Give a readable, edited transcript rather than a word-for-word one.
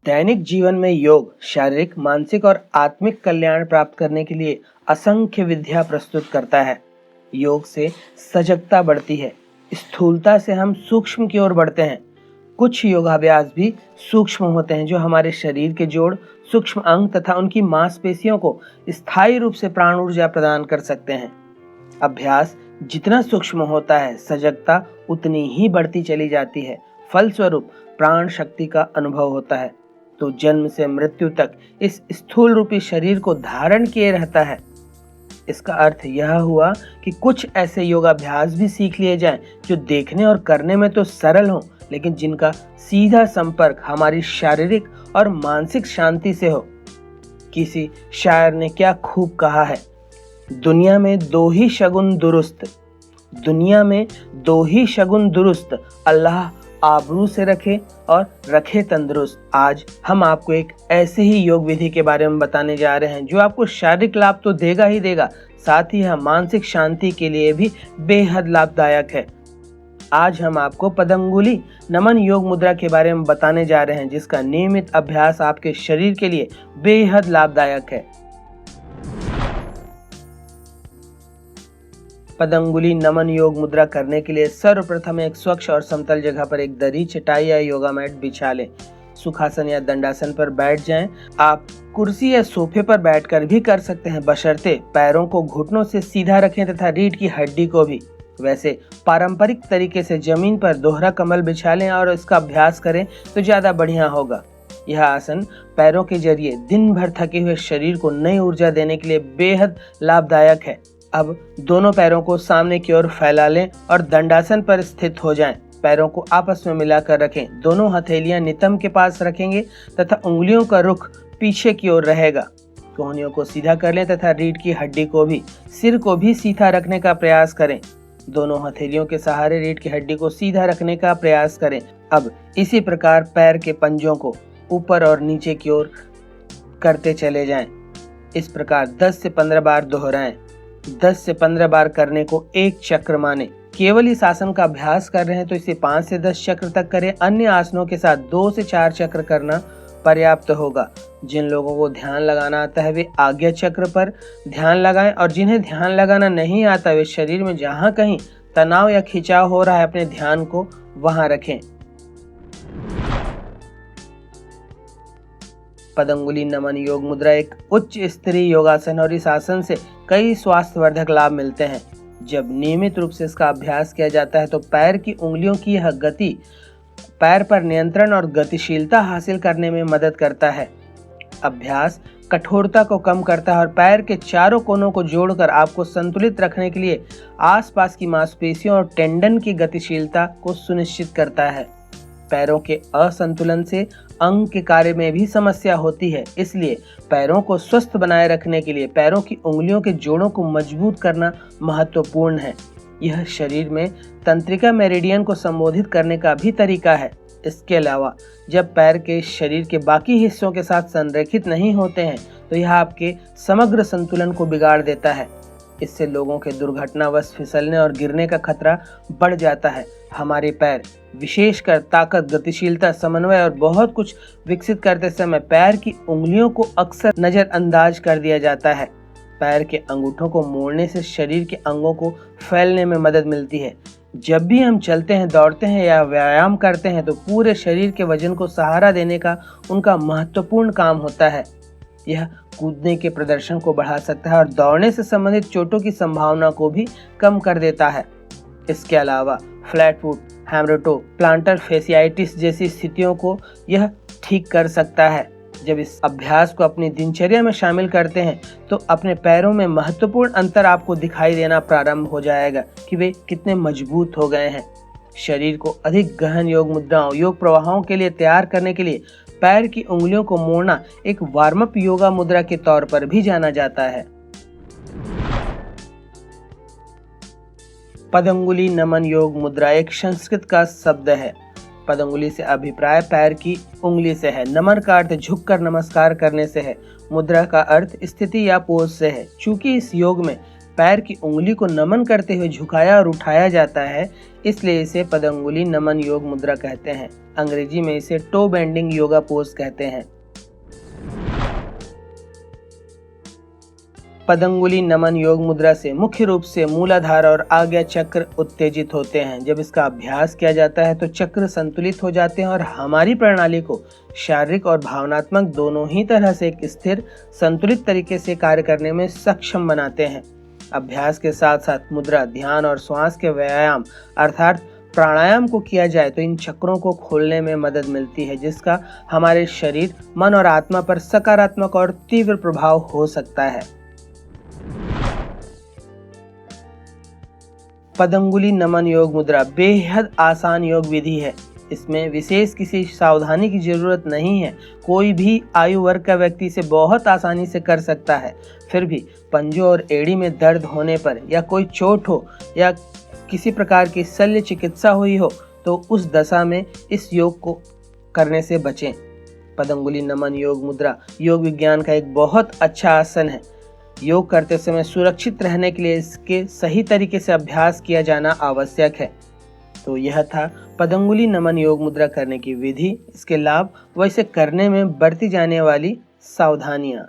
दैनिक जीवन में योग शारीरिक, मानसिक और आत्मिक कल्याण प्राप्त करने के लिए असंख्य विधियां प्रस्तुत करता है। योग से सजगता बढ़ती है, स्थूलता से हम सूक्ष्म की ओर बढ़ते हैं। कुछ योगाभ्यास भी सूक्ष्म होते हैं जो हमारे शरीर के जोड़, सूक्ष्म अंग तथा उनकी मांसपेशियों को स्थायी रूप से प्राण ऊर्जा प्रदान कर सकते हैं। अभ्यास जितना सूक्ष्म होता है, सजगता उतनी ही बढ़ती चली जाती है। फलस्वरूप प्राण शक्ति का अनुभव होता है, तो जन्म से मृत्यु तक इस स्थूल रूपी शरीर को धारण किए रहता है। इसका अर्थ यह हुआ कि कुछ ऐसे योगाभ्यास भी सीख लिए जाएं जो देखने और करने में तो सरल हों, लेकिन जिनका सीधा संपर्क हमारी शारीरिक और मानसिक शांति से हो। किसी शायर ने क्या खूब कहा है, दुनिया में दो ही शगुन दुरुस्त, अल्लाह आबरू से रखे और रखे तंदुरुस्त। आज हम आपको एक ऐसे ही योग विधि के बारे में बताने जा रहे हैं जो आपको शारीरिक लाभ तो देगा ही देगा, साथ ही यह मानसिक शांति के लिए भी बेहद लाभदायक है। आज हम आपको पतंगुली नमन योग मुद्रा के बारे में बताने जा रहे हैं, जिसका नियमित अभ्यास आपके शरीर के लिए बेहद लाभदायक है। पतंगुली नमन योग मुद्रा करने के लिए सर्वप्रथम एक स्वच्छ और समतल जगह पर एक दरी, चटाई या योगा मैट बिछा लें। सुखासन या दंडासन पर बैठ जाएं। आप कुर्सी या सोफे पर बैठकर भी कर सकते हैं, बशर्ते पैरों को घुटनों से सीधा रखें तथा रीढ़ की हड्डी को भी। वैसे पारंपरिक तरीके से जमीन पर दोहरा कमल बिछा लें और इसका अभ्यास करें तो ज्यादा बढ़िया होगा। यह आसन पैरों के जरिए दिन भर थके हुए शरीर को नई ऊर्जा देने के लिए बेहद लाभदायक है। अब दोनों पैरों को सामने की ओर फैला लें और दंडासन पर स्थित हो जाएं। पैरों को आपस में मिलाकर रखें। दोनों हथेलियां नितंब के पास रखेंगे तथा उंगलियों का रुख पीछे की ओर रहेगा। कोहनियों को सीधा कर लें तथा रीढ़ की हड्डी को भी, सिर को भी सीधा रखने का प्रयास करें। दोनों हथेलियों के सहारे रीढ़ की हड्डी को सीधा रखने का प्रयास करें। अब इसी प्रकार पैर के पंजों को ऊपर और नीचे की ओर करते चले जाएं। इस प्रकार 10 से 15 बार दोहराएं। 10 से 15 बार करने को एक चक्र माने। केवल इस आसन का अभ्यास कर रहे हैं तो इसे 5 से 10 चक्र तक करें। अन्य आसनों के साथ 2 से 4 चक्र करना पर्याप्त होगा। जिन लोगों को ध्यान लगाना आता है वे आज्ञा चक्र पर ध्यान लगाएं, और जिन्हें ध्यान लगाना नहीं आता वे शरीर में जहां कहीं तनाव या खिंचाव हो रहा है अपने ध्यान को वहां रखें। पतंगुली नमन योग मुद्रा एक उच्च स्तरीय योगासन और इस आसन से कई स्वास्थ्यवर्धक लाभ मिलते हैं। जब नियमित रूप से इसका अभ्यास किया जाता है तो पैर की उंगलियों की यह गति पैर पर नियंत्रण और गतिशीलता हासिल करने में मदद करता है। अभ्यास कठोरता को कम करता है और पैर के चारों कोनों को जोड़कर आपको संतुलित रखने के लिए आसपास की मांसपेशियों और टेंडन की गतिशीलता को सुनिश्चित करता है। पैरों के असंतुलन से अंग के कार्य में भी समस्या होती है, इसलिए पैरों को स्वस्थ बनाए रखने के लिए पैरों की उंगलियों के जोड़ों को मजबूत करना महत्वपूर्ण है। यह शरीर में तंत्रिका मेरिडियन को संबोधित करने का भी तरीका है। इसके अलावा जब पैर के शरीर के बाकी हिस्सों के साथ संरेखित नहीं होते हैं तो यह आपके समग्र संतुलन को बिगाड़ देता है। इससे लोगों के दुर्घटनावश फिसलने और गिरने का खतरा बढ़ जाता है। हमारे पैर विशेषकर ताकत, गतिशीलता, समन्वय और बहुत कुछ विकसित करते समय पैर की उंगलियों को अक्सर नजरअंदाज कर दिया जाता है। पैर के अंगूठों को मोड़ने से शरीर के अंगों को फैलने में मदद मिलती है। जब भी हम चलते हैं, दौड़ते हैं या व्यायाम करते हैं तो पूरे शरीर के वजन को सहारा देने का उनका महत्वपूर्ण काम होता है। यह कूदने के प्रदर्शन को बढ़ा सकता है और दौड़ने से संबंधित चोटों की संभावना को भी कम कर देता है। इसके अलावा फ्लैट फुट, हैमरेटो, प्लांटर फेसियाइटिस जैसी स्थितियों को यह ठीक कर सकता है। जब इस अभ्यास को अपनी दिनचर्या में शामिल करते हैं तो अपने पैरों में महत्वपूर्ण अंतर आपको दिखाई देना प्रारंभ हो जाएगा कि वे कितने मजबूत हो गए हैं। शरीर को अधिक गहन योग मुद्राओं, योग प्रवाहों के लिए तैयार करने के लिए पैर की उंगलियों को मोड़ना एक वार्म अप योगा मुद्रा के तौर पर भी जाना जाता है। पतंगुली नमन योग मुद्रा एक संस्कृत का शब्द है। पतंगुली से अभिप्राय पैर की उंगली से है। नमन का अर्थ झुककर नमस्कार करने से है। मुद्रा का अर्थ स्थिति या पोज से है। चूंकि इस योग में पैर की उंगली को नमन करते हुए झुकाया और उठाया जाता है, इसलिए इसे पदंगुली नमन योग मुद्रा कहते हैं। अंग्रेजी में इसे टो बेंडिंग योगा पोज कहते हैं। पदंगुली नमन योग मुद्रा से मुख्य रूप से मूलाधार और आज्ञा चक्र उत्तेजित होते हैं। जब इसका अभ्यास किया जाता है तो चक्र संतुलित हो जाते हैं और हमारी प्रणाली को शारीरिक और भावनात्मक दोनों ही तरह से एक स्थिर संतुलित तरीके से कार्य करने में सक्षम बनाते हैं। अभ्यास के साथ साथ मुद्रा, ध्यान और श्वास के व्यायाम अर्थात प्राणायाम को किया जाए तो इन चक्रों को खोलने में मदद मिलती है, जिसका हमारे शरीर, मन और आत्मा पर सकारात्मक और तीव्र प्रभाव हो सकता है। पदंगुली नमन योग मुद्रा बेहद आसान योग विधि है। इसमें विशेष किसी सावधानी की जरूरत नहीं है। कोई भी आयु वर्ग का व्यक्ति इसे बहुत आसानी से कर सकता है। फिर भी पंजों और एड़ी में दर्द होने पर या कोई चोट हो या किसी प्रकार की शल्य चिकित्सा हुई हो तो उस दशा में इस योग को करने से बचें। पदंगुली नमन योग मुद्रा योग विज्ञान का एक बहुत अच्छा आसन है। योग करते समय सुरक्षित रहने के लिए इसके सही तरीके से अभ्यास किया जाना आवश्यक है। तो यह था पदंगुली नमन योग मुद्रा करने की विधि, इसके लाभ व इसे करने में बरती जाने वाली सावधानियां।